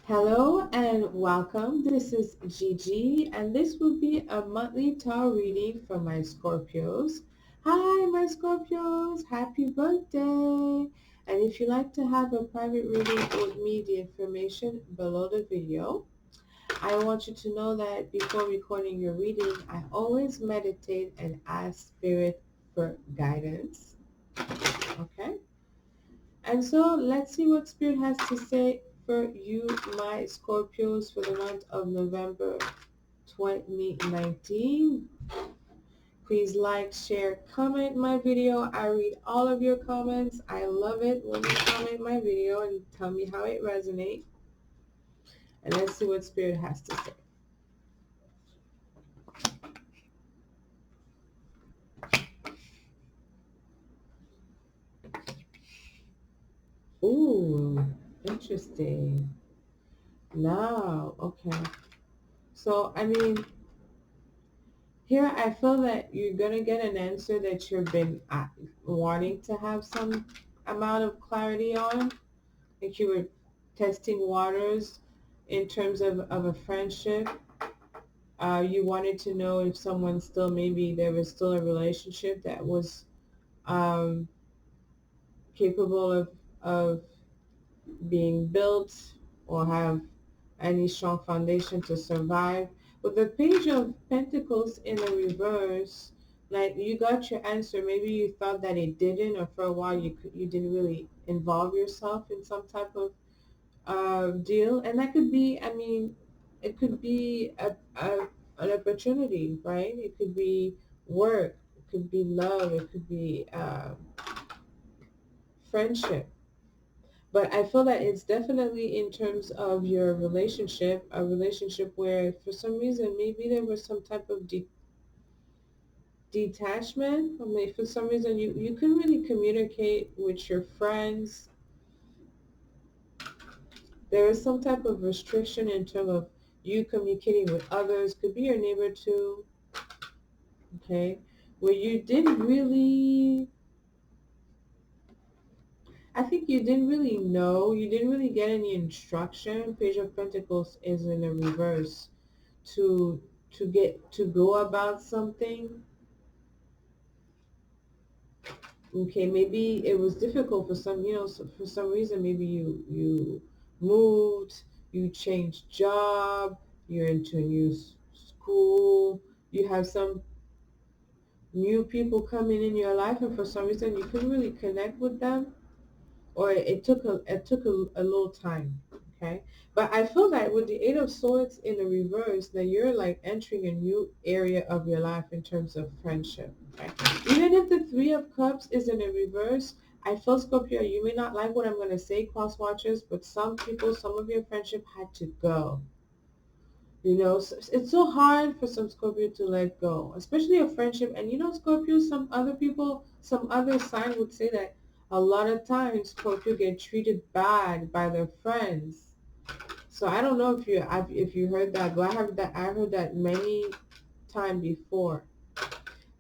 Hello and welcome. This is Gigi, and this will be a monthly tarot reading for my Scorpios. Hi, my Scorpios! Happy birthday! And if you'd like to have a private reading with me, the information below the video. I want you to know that before recording your reading, I always meditate and ask Spirit for guidance. Okay? And so let's see what Spirit has to say for you, my Scorpios, for the month of November 2019. Please like, share, comment my video. I read all of your comments. I love it when you comment my video and tell me how it resonates. And let's see what Spirit has to say. Ooh, interesting. Now, okay. So, here I feel that you're going to get an answer that you've been wanting to have some amount of clarity on. Like you were testing waters in terms of a friendship. You wanted to know if someone still, maybe there was still a relationship that was um, capable of being built or have any strong foundation to survive. With the Page of Pentacles in the reverse, like you got your answer. Maybe you thought that it didn't, or for a while you didn't really involve yourself in some type of deal, and that could be. I mean, it could be an opportunity, right? It could be work. It could be love. It could be friendship. But I feel that it's definitely in terms of your relationship, a relationship where for some reason maybe there was some type of detachment. I mean, for some reason you couldn't really communicate with your friends. There is some type of restriction in terms of you communicating with others. Could be your neighbor too, okay? Where you didn't really, I think you didn't really know, you didn't really get any instruction. Page of Pentacles is in the reverse. to to go about something. Okay, maybe it was difficult for some, for some reason. Maybe you moved, you changed job, you're into a new school, you have some new people coming in your life, and for some reason you couldn't really connect with them, or it took a little time. Okay, but I feel that with the Eight of Swords in the reverse, that you're like entering a new area of your life in terms of friendship. Okay, even if the Three of Cups is in a reverse, I feel, Scorpio, you may not like what I'm going to say, cross watchers, but some people, some of your friendship had to go. So it's so hard for some Scorpio to let go, especially a friendship. And Scorpio, some other people, some other sign would say that a lot of times Scorpio get treated bad by their friends. So I don't know if you heard that, but I heard that many time before.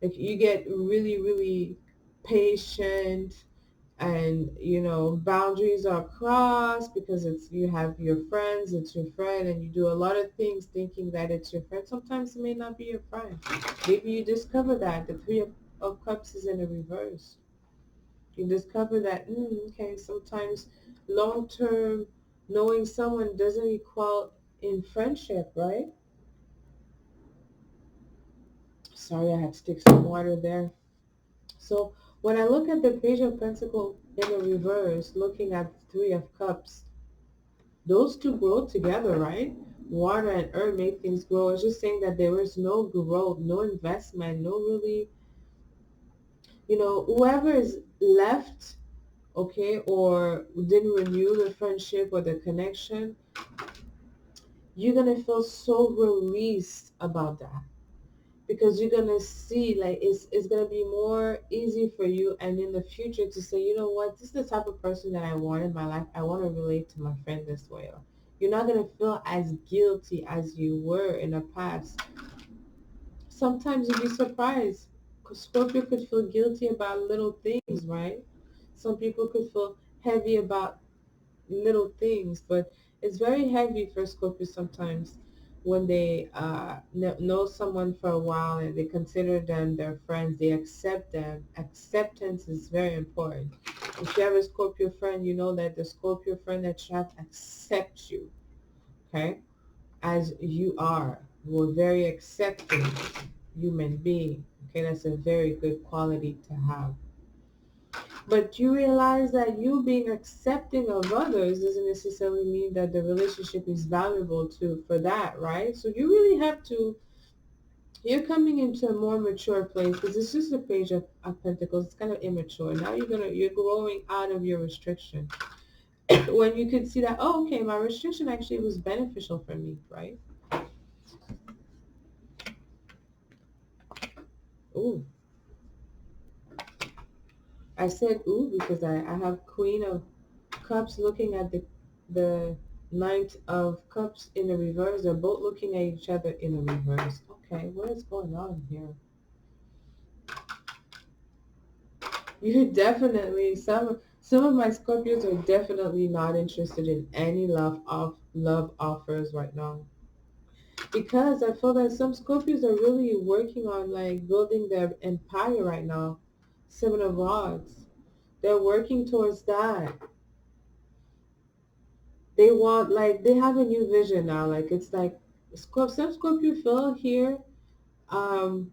Like you get really, really patient, and boundaries are crossed because you have your friends, it's your friend, and you do a lot of things thinking that it's your friend. Sometimes it may not be your friend. Maybe you discover that the Three of Cups is in a reverse. You discover that okay, sometimes long term knowing someone doesn't equal in friendship, right? Sorry, I had to take some water there. So when I look at the Page of Pentacles in the reverse, looking at the Three of Cups, those two grow together, right? Water and earth make things grow. It's just saying that there was no growth, no investment, no really, whoever is left, okay, or didn't renew the friendship or the connection, you're going to feel so released about that. Because you're going to see, like, it's going to be more easy for you and in the future to say, you know what, this is the type of person that I want in my life. I want to relate to my friend this way. You're not going to feel as guilty as you were in the past. Sometimes you'd be surprised, because Scorpio could feel guilty about little things, right? Some people could feel heavy about little things, but It's very heavy for Scorpio sometimes when they know someone for a while and they consider them their friends, they accept them. Acceptance is very important. If you have a Scorpio friend, you know that the Scorpio friend that you have accepts you, okay, as you are. We're very accepting human being. Okay, that's a very good quality to have. But you realize that you being accepting of others doesn't necessarily mean that the relationship is valuable to for that, right? So you really have to, you're coming into a more mature place because it's just a page of Pentacles. It's kind of immature. Now you're growing out of your restriction. When you could see that, oh, okay, my restriction actually was beneficial for me, right? Ooh, I said ooh because I have Queen of Cups looking at the Knight of Cups in the reverse. They're both looking at each other in the reverse. Okay, what is going on here? You're definitely some of my Scorpios are definitely not interested in any love offers right now. Because I feel that some Scorpios are really working on like building their empire right now. Seven of Rods. They're working towards that. They want like they have a new vision now. Like it's like some Scorpio feel here um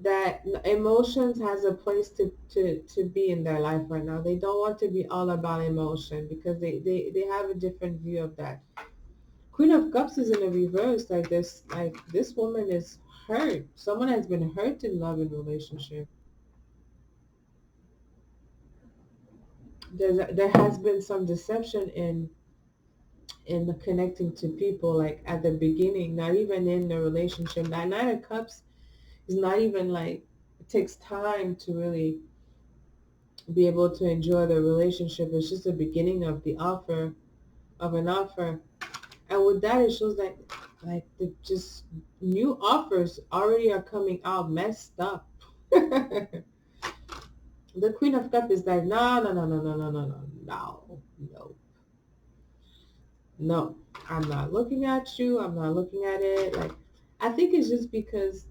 that emotions has a place to be in their life right now. They don't want to be all about emotion because they have a different view of that. Queen of Cups is in the reverse. Like this woman is hurt. Someone has been hurt in love and relationship. There has been some deception in the connecting to people like at the beginning, not even in the relationship. That Nine of Cups is not even like it takes time to really be able to enjoy the relationship. It's just the beginning of the offer of an offer. And with that it shows that like the just new offers already are coming out messed up. The Queen of Cups is like, no, no, no, no, no, no, no, no, no, no, no. I'm not looking at you. I'm not looking at it. Like, I think it's just because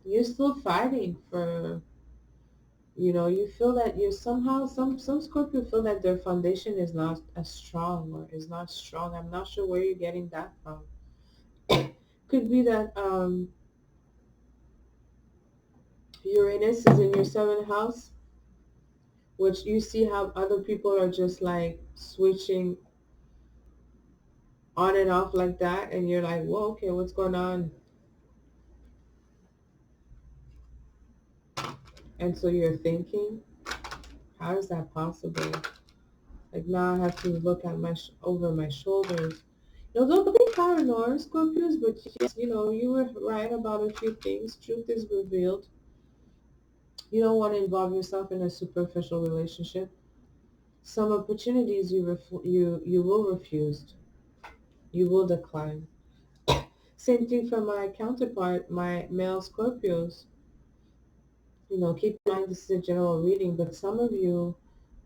you're still fighting for, you feel that you're somehow, some Scorpio feel that their foundation is not as strong or is not strong. I'm not sure where you're getting that from. Could be that Uranus is in your seventh house, which you see how other people are just like switching on and off like that, and you're like, whoa, okay, what's going on? And so you're thinking, how is that possible? Like now I have to look at over my shoulders. Don't be paranoid, Scorpios, but yes, you were right about a few things. Truth is revealed. You don't want to involve yourself in a superficial relationship. Some opportunities you will refuse. You will decline. Same thing for my counterpart, my male Scorpios. Keep in mind this is a general reading, but some of you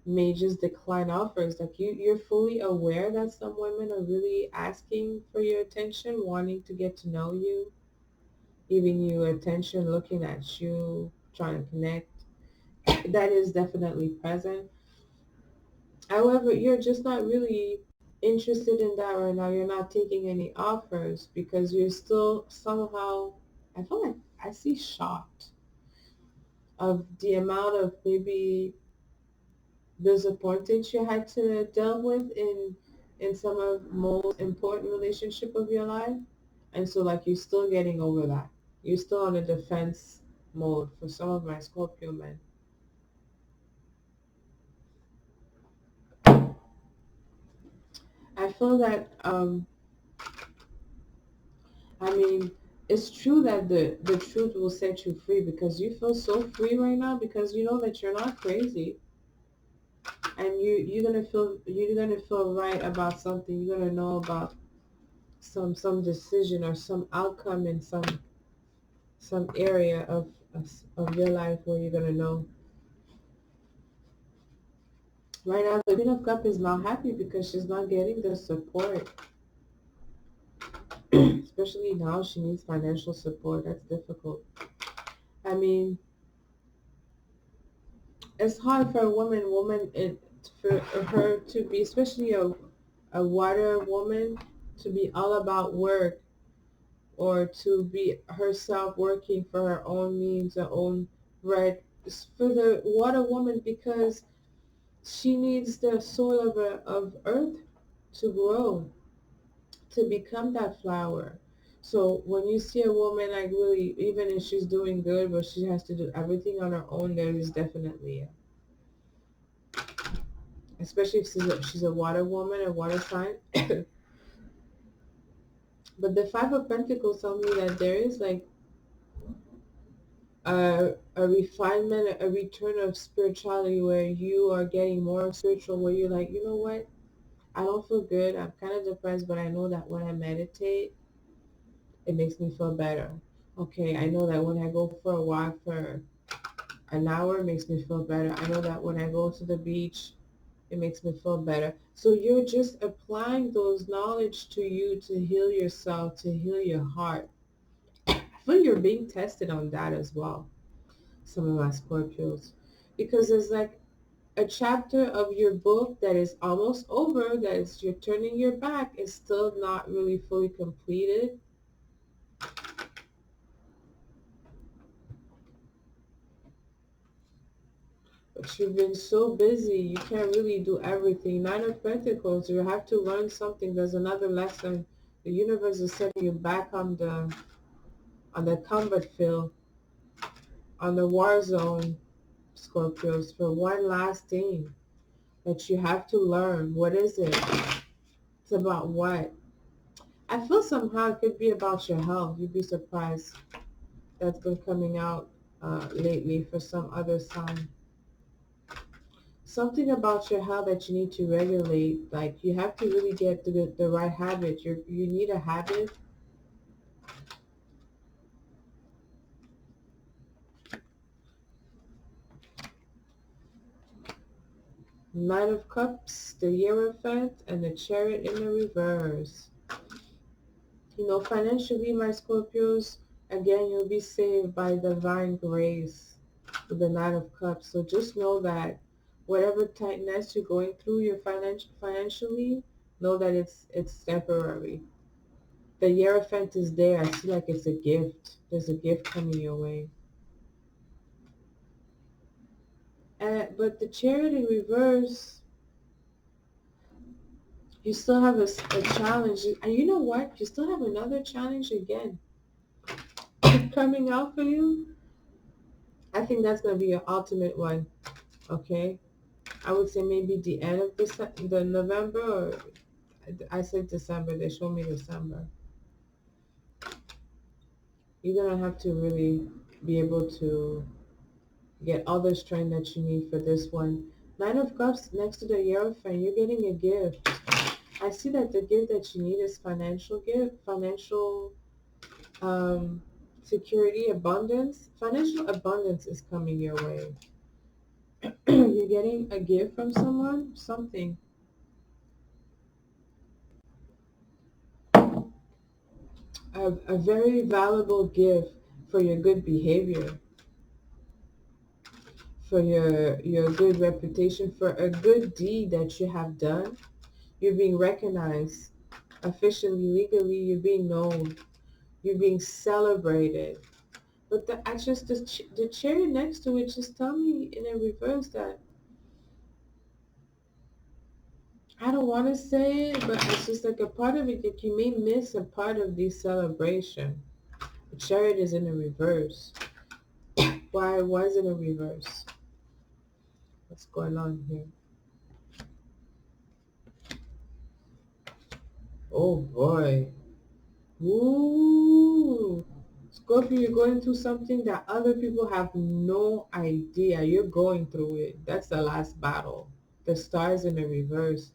may just decline offers. Like you're fully aware that some women are really asking for your attention, wanting to get to know you, giving you attention, looking at you, trying to connect. That is definitely present. However, you're just not really interested in that right now. You're not taking any offers because you're still somehow, I feel like I see shocked of the amount of maybe disappointments you had to deal with in some of most important relationship of your life. And so like you're still getting over that. You're still on a defense mode for some of my Scorpio men. I feel that I mean it's true that the truth will set you free because you feel so free right now because you know that you're not crazy and you're gonna feel right about something. You're gonna know about some decision or some outcome in some area of your life where you're gonna know. Right now, the Queen of Cups is not happy because she's not getting the support. Especially now, she needs financial support. That's difficult. I mean, it's hard for a for her to be, especially a water woman, to be all about work or to be herself working for her own means, her own right. It's for the water woman because she needs the soil of earth to grow, to become that flower. So when you see a woman like really, even if she's doing good, but she has to do everything on her own, there is definitely, especially if she's a water woman, a water sign. But the Five of Pentacles tell me that there is like a refinement, a return of spirituality where you are getting more spiritual, where you're like, you know what? I don't feel good. I'm kind of depressed, but I know that when I meditate, it makes me feel better. Okay, I know that when I go for a walk for an hour, it makes me feel better. I know that when I go to the beach, it makes me feel better. So you're just applying those knowledge to you to heal yourself, to heal your heart. I feel you're being tested on that as well, some of my Scorpios. Because there's like a chapter of your book that is almost over, that is you're turning your back, is still not really fully completed. But you've been so busy, you can't really do everything. Nine of Pentacles, you have to learn something. There's another lesson. The universe is setting you back on the combat field, on the war zone, Scorpios, for one last thing that you have to learn. What is it? It's about what? I feel somehow it could be about your health. You'd be surprised. That's been coming out lately for some other sign. Something about your health that you need to regulate. Like you have to really get the right habit. You need a habit. Knight of Cups, the Hierophant, and the Chariot in the reverse. You know, financially, my Scorpios, again, you'll be saved by divine grace with the Knight of Cups. So just know that whatever tightness you're going through, financially, know that it's temporary. The Hierophant is there. I see like it's a gift. There's a gift coming your way. But the Chariot in reverse, you still have a challenge. And you know what? You still have another challenge again coming out for you. I think that's going to be your ultimate one. Okay? I would say maybe the end of the November, or I said December. They show me December. You're going to have to really be able to get all the strength that you need for this one. Nine of Cups next to the Hierophant, you're getting a gift. I see that the gift that you need is financial gift, financial security, abundance. Financial abundance is coming your way. You're getting a gift from someone, something. A very valuable gift for your good behavior, for your good reputation, for a good deed that you have done. You're being recognized officially, legally. You're being known. You're being celebrated. But the cherry next to it just tell me in a reverse that I don't want to say it, but it's just like a part of it that you may miss a part of the celebration. The chariot is in a reverse. Why was it a reverse? What's going on here? Oh boy. Ooh. Scorpio, you're going through something that other people have no idea. You're going through it. That's the last battle. The stars in the reverse.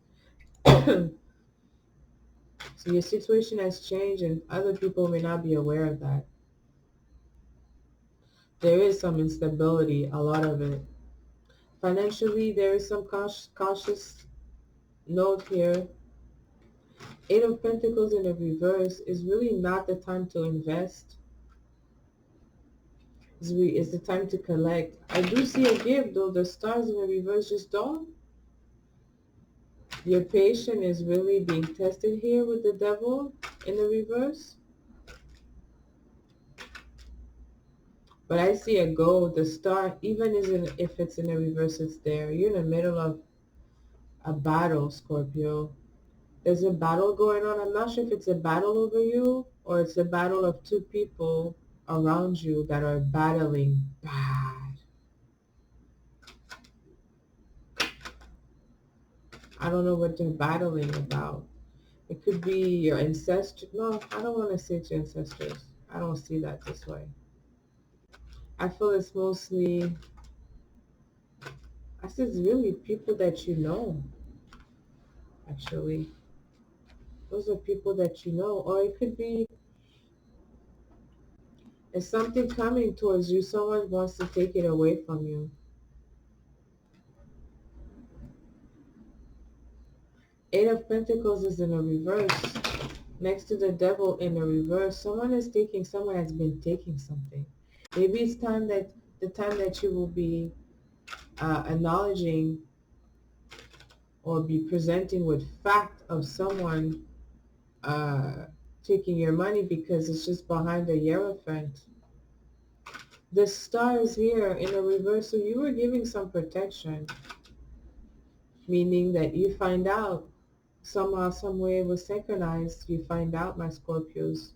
So your situation has changed and other people may not be aware of that. There is some instability, a lot of it. Financially, there is some cautious note here. Eight of Pentacles in the reverse is really not the time to invest. It's the time to collect. I do see a gift, though. The stars in the reverse just don't. Your patience is really being tested here with the devil in the reverse. But I see a goal. The star, even if it's in the reverse, it's there. You're in the middle of a battle, Scorpio. There's a battle going on. I'm not sure if it's a battle over you or it's a battle of two people around you that are battling bad. I don't know what they're battling about. It could be your ancestors. No, I don't want to say it's your ancestors. I don't see that this way. I feel it's mostly, I said it's really people that you know, actually. Those are people that you know. Or it could be, it's something coming towards you. Someone wants to take it away from you. Eight of Pentacles is in a reverse. Next to the devil in the reverse. Someone has been taking something. Maybe it's the time that you will be acknowledging or be presenting with fact of someone taking your money because it's just behind the Hierophant. The star is here in a reverse, so you were giving some protection, meaning that you find out somehow, some way it was synchronized. You find out, my Scorpios.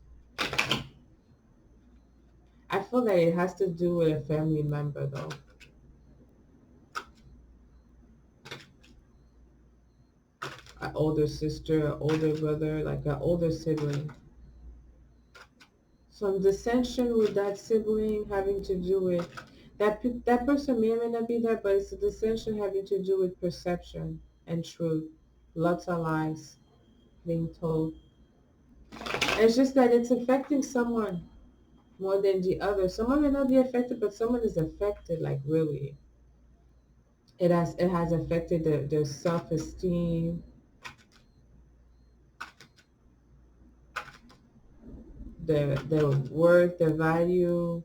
I feel that it has to do with a family member, though. An older sister, an older brother, like an older sibling. Some dissension with that sibling having to do with that person may or may not be there, but it's a dissension having to do with perception and truth. Lots of lies being told. And it's just that it's affecting someone more than the other. Someone may not be affected, but someone is affected, like really. It has affected their self-esteem, their worth, their value.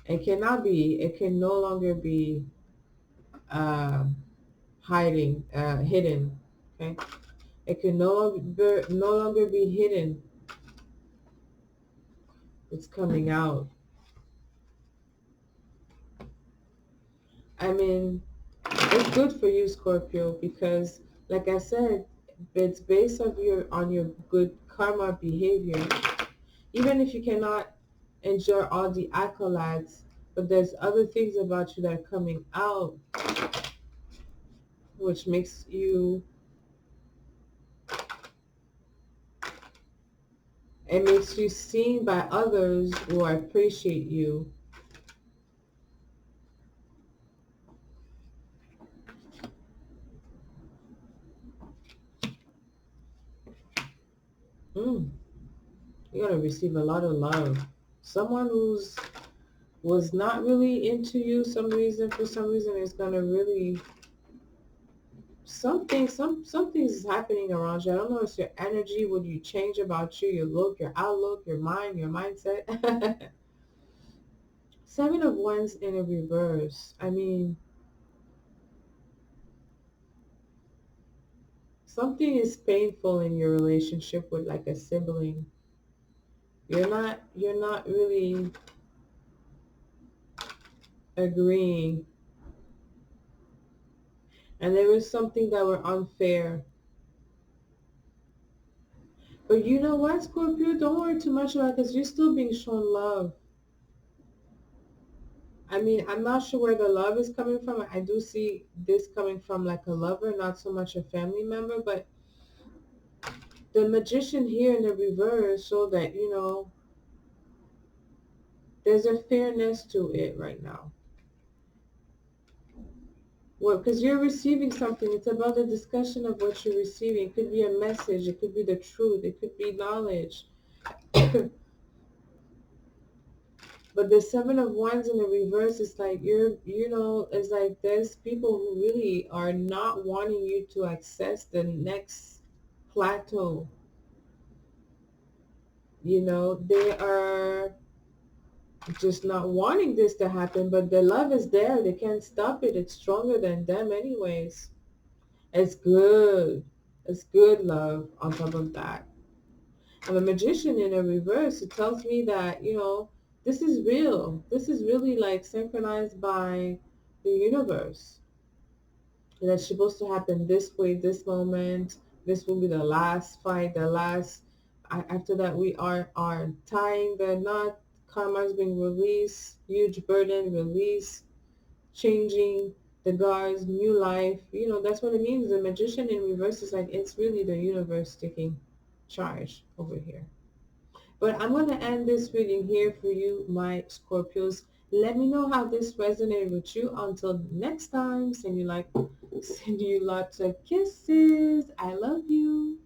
It can no longer be uh, hidden. Okay, it can no longer be hidden. It's coming out. I mean, it's good for you, Scorpio, because, like I said, it's based on your good karma behavior. Even if you cannot enjoy all the accolades, but there's other things about you that are coming out, which makes you, it makes you seen by others who appreciate you. Mm, you're gonna receive a lot of love. Someone was not really into you for some reason is gonna really something's happening around you. I don't know, it's your energy, what you change about you, your look, your outlook, your mind, your mindset. Seven of Wands in a reverse. I mean, something is painful in your relationship with like a sibling. You're not really agreeing. And there was something that were unfair. But you know what, Scorpio? Don't worry too much about it because you're still being shown love. I mean, I'm not sure where the love is coming from. I do see this coming from like a lover, not so much a family member. But the Magician here in the reverse so that, there's a fairness to it right now. Well, because you're receiving something. It's about the discussion of what you're receiving. It could be a message. It could be the truth. It could be knowledge. But the Seven of Wands in the reverse is like it's like there's people who really are not wanting you to access the next plateau. They are just not wanting this to happen, but the love is there. They can't stop it. It's stronger than them anyways. It's good. It's good love on top of that. And the Magician in a reverse, it tells me that, this is real. This is really like synchronized by the universe. And that's supposed to happen this way, this moment. This will be the last fight, the last. After that, we are tying the knot. Karma's being released. Huge burden release. Changing the guards, new life. That's what it means. The Magician in reverse is like it's really the universe taking charge over here. But I'm going to end this reading here for you, my Scorpios. Let me know how this resonated with you. Until next time, send you lots of kisses. I love you.